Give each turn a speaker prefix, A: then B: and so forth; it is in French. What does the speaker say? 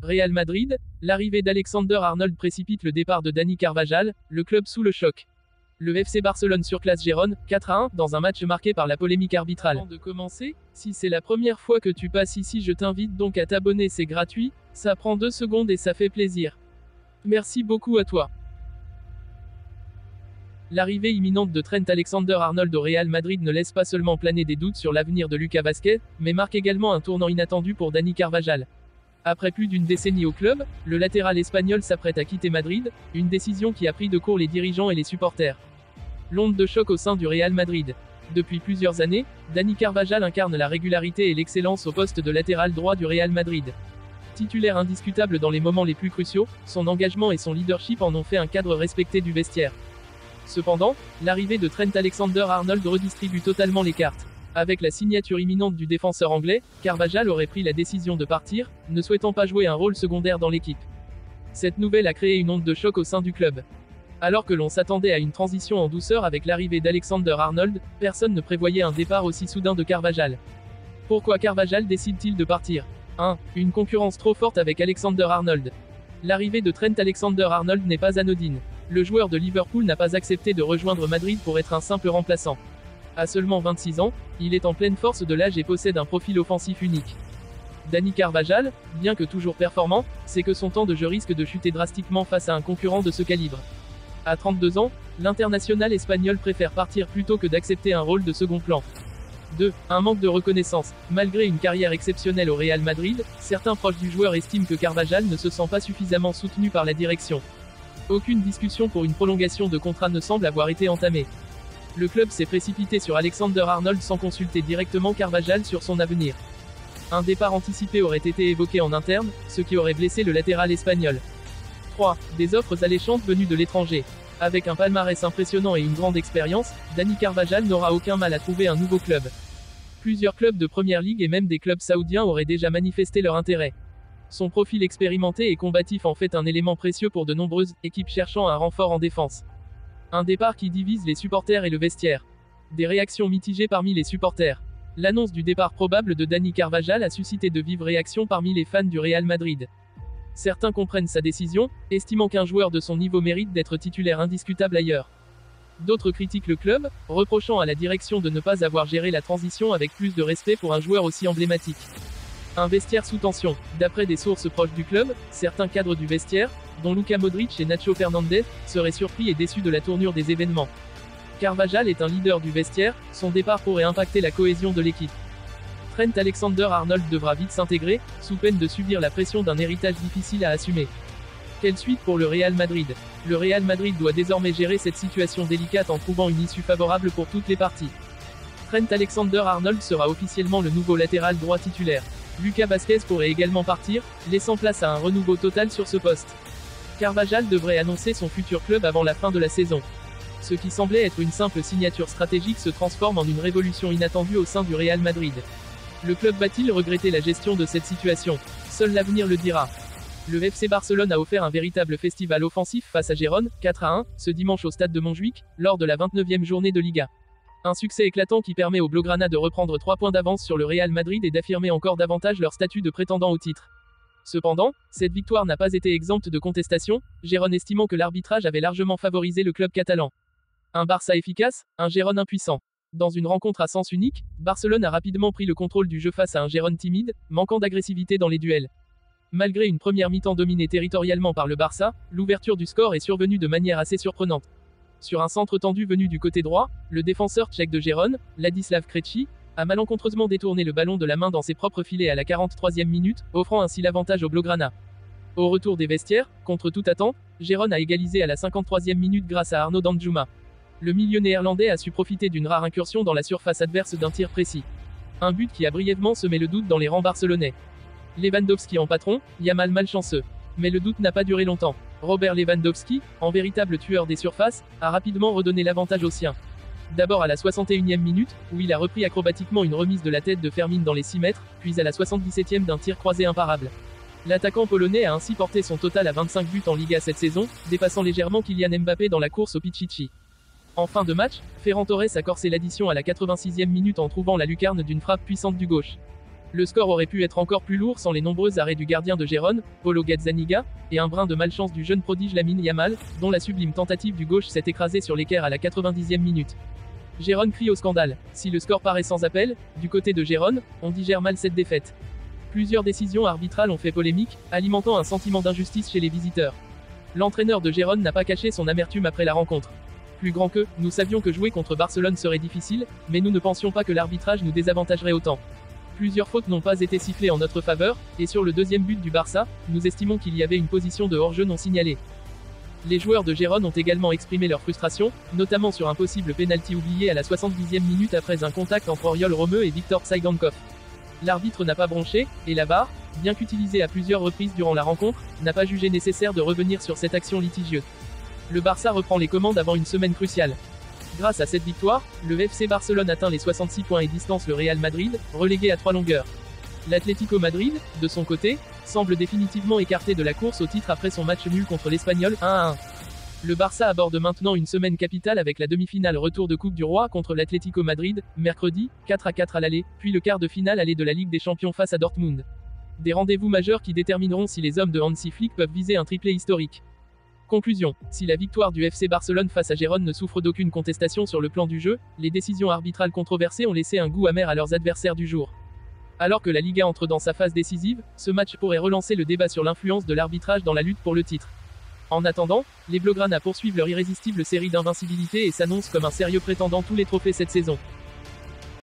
A: Real Madrid, l'arrivée d'Alexander-Arnold précipite le départ de Dani Carvajal, le club sous le choc. Le FC Barcelone surclasse Gérone, 4-1, dans un match marqué par la polémique arbitrale. Avant de commencer, si c'est la première fois que tu passes ici, je t'invite donc à t'abonner, c'est gratuit, ça prend 2 secondes et ça fait plaisir. Merci beaucoup à toi. L'arrivée imminente de Trent Alexander-Arnold au Real Madrid ne laisse pas seulement planer des doutes sur l'avenir de Lucas Vázquez, mais marque également un tournant inattendu pour Dani Carvajal. Après plus d'une décennie au club, le latéral espagnol s'apprête à quitter Madrid, une décision qui a pris de court les dirigeants et les supporters. L'onde de choc au sein du Real Madrid. Depuis plusieurs années, Dani Carvajal incarne la régularité et l'excellence au poste de latéral droit du Real Madrid. Titulaire indiscutable dans les moments les plus cruciaux, son engagement et son leadership en ont fait un cadre respecté du vestiaire. Cependant, l'arrivée de Trent Alexander-Arnold redistribue totalement les cartes. Avec la signature imminente du défenseur anglais, Carvajal aurait pris la décision de partir, ne souhaitant pas jouer un rôle secondaire dans l'équipe. Cette nouvelle a créé une onde de choc au sein du club. Alors que l'on s'attendait à une transition en douceur avec l'arrivée d'Alexander-Arnold, personne ne prévoyait un départ aussi soudain de Carvajal. Pourquoi Carvajal décide-t-il de partir ? 1. Une concurrence trop forte avec Alexander-Arnold. L'arrivée de Trent Alexander-Arnold n'est pas anodine. Le joueur de Liverpool n'a pas accepté de rejoindre Madrid pour être un simple remplaçant. À seulement 26 ans, il est en pleine force de l'âge et possède un profil offensif unique. Dani Carvajal, bien que toujours performant, sait que son temps de jeu risque de chuter drastiquement face à un concurrent de ce calibre. À 32 ans, l'international espagnol préfère partir plutôt que d'accepter un rôle de second plan. 2. Un manque de reconnaissance. Malgré une carrière exceptionnelle au Real Madrid, certains proches du joueur estiment que Carvajal ne se sent pas suffisamment soutenu par la direction. Aucune discussion pour une prolongation de contrat ne semble avoir été entamée. Le club s'est précipité sur Alexander-Arnold sans consulter directement Carvajal sur son avenir. Un départ anticipé aurait été évoqué en interne, ce qui aurait blessé le latéral espagnol. 3. Des offres alléchantes venues de l'étranger. Avec un palmarès impressionnant et une grande expérience, Dani Carvajal n'aura aucun mal à trouver un nouveau club. Plusieurs clubs de Première Ligue et même des clubs saoudiens auraient déjà manifesté leur intérêt. Son profil expérimenté et combatif en fait un élément précieux pour de nombreuses équipes cherchant un renfort en défense. Un départ qui divise les supporters et le vestiaire. Des réactions mitigées parmi les supporters. L'annonce du départ probable de Dani Carvajal a suscité de vives réactions parmi les fans du Real Madrid. Certains comprennent sa décision, estimant qu'un joueur de son niveau mérite d'être titulaire indiscutable ailleurs. D'autres critiquent le club, reprochant à la direction de ne pas avoir géré la transition avec plus de respect pour un joueur aussi emblématique. Un vestiaire sous tension. D'après des sources proches du club, certains cadres du vestiaire, dont Luka Modric et Nacho Fernandez, seraient surpris et déçus de la tournure des événements. Carvajal est un leader du vestiaire, son départ pourrait impacter la cohésion de l'équipe. Trent Alexander-Arnold devra vite s'intégrer, sous peine de subir la pression d'un héritage difficile à assumer. Quelle suite pour le Real Madrid ? Le Real Madrid doit désormais gérer cette situation délicate en trouvant une issue favorable pour toutes les parties. Trent Alexander-Arnold sera officiellement le nouveau latéral droit titulaire. Lucas Vázquez pourrait également partir, laissant place à un renouveau total sur ce poste. Carvajal devrait annoncer son futur club avant la fin de la saison. Ce qui semblait être une simple signature stratégique se transforme en une révolution inattendue au sein du Real Madrid. Le club va-t-il regretter la gestion de cette situation ? Seul l'avenir le dira. Le FC Barcelone a offert un véritable festival offensif face à Gérone, 4-1, ce dimanche au stade de Montjuïc, lors de la 29e journée de Liga. Un succès éclatant qui permet aux Blaugrana de reprendre 3 points d'avance sur le Real Madrid et d'affirmer encore davantage leur statut de prétendant au titre. Cependant, cette victoire n'a pas été exempte de contestation, Gérone estimant que l'arbitrage avait largement favorisé le club catalan. Un Barça efficace, un Gérone impuissant. Dans une rencontre à sens unique, Barcelone a rapidement pris le contrôle du jeu face à un Gérone timide, manquant d'agressivité dans les duels. Malgré une première mi-temps dominée territorialement par le Barça, l'ouverture du score est survenue de manière assez surprenante. Sur un centre tendu venu du côté droit, le défenseur tchèque de Gérone, Ladislav Krejci, a malencontreusement détourné le ballon de la main dans ses propres filets à la 43e minute, offrant ainsi l'avantage aux Blaugrana. Au retour des vestiaires, contre toute attente, Gérone a égalisé à la 53e minute grâce à Arnaud Danjuma. Le milieu néerlandais a su profiter d'une rare incursion dans la surface adverse d'un tir précis. Un but qui a brièvement semé le doute dans les rangs barcelonais. Lewandowski en patron, Yamal malchanceux. Mais le doute n'a pas duré longtemps. Robert Lewandowski, en véritable tueur des surfaces, a rapidement redonné l'avantage aux siens. D'abord à la 61e minute, où il a repris acrobatiquement une remise de la tête de Fermin dans les 6 mètres, puis à la 77e d'un tir croisé imparable. L'attaquant polonais a ainsi porté son total à 25 buts en Liga cette saison, dépassant légèrement Kylian Mbappé dans la course au Pichichi. En fin de match, Ferran Torres a corsé l'addition à la 86e minute en trouvant la lucarne d'une frappe puissante du gauche. Le score aurait pu être encore plus lourd sans les nombreux arrêts du gardien de Gérone, Paulo Gazzaniga, et un brin de malchance du jeune prodige Lamine Yamal, dont la sublime tentative du gauche s'est écrasée sur l'équerre à la 90e minute. Gérone crie au scandale. Si le score paraît sans appel, du côté de Gérone, on digère mal cette défaite. Plusieurs décisions arbitrales ont fait polémique, alimentant un sentiment d'injustice chez les visiteurs. L'entraîneur de Gérone n'a pas caché son amertume après la rencontre. Plus grand que, nous savions que jouer contre Barcelone serait difficile, mais nous ne pensions pas que l'arbitrage nous désavantagerait autant. Plusieurs fautes n'ont pas été sifflées en notre faveur, et sur le deuxième but du Barça, nous estimons qu'il y avait une position de hors-jeu non signalée. Les joueurs de Gérone ont également exprimé leur frustration, notamment sur un possible pénalty oublié à la 70e minute après un contact entre Oriol Romeu et Viktor Tsygankov. L'arbitre n'a pas bronché, et la VAR, bien qu'utilisée à plusieurs reprises durant la rencontre, n'a pas jugé nécessaire de revenir sur cette action litigieuse. Le Barça reprend les commandes avant une semaine cruciale. Grâce à cette victoire, le FC Barcelone atteint les 66 points et distance le Real Madrid, relégué à 3 longueurs. L'Atlético Madrid, de son côté, semble définitivement écarté de la course au titre après son match nul contre l'Espagnol 1-1. Le Barça aborde maintenant une semaine capitale avec la demi-finale retour de Coupe du Roi contre l'Atlético Madrid, mercredi, 4-4 à l'aller, puis le quart de finale aller de la Ligue des Champions face à Dortmund. Des rendez-vous majeurs qui détermineront si les hommes de Hansi Flick peuvent viser un triplé historique. Conclusion. Si la victoire du FC Barcelone face à Gérone ne souffre d'aucune contestation sur le plan du jeu, les décisions arbitrales controversées ont laissé un goût amer à leurs adversaires du jour. Alors que la Liga entre dans sa phase décisive, ce match pourrait relancer le débat sur l'influence de l'arbitrage dans la lutte pour le titre. En attendant, les Blaugrana poursuivent leur irrésistible série d'invincibilité et s'annoncent comme un sérieux prétendant tous les trophées cette saison.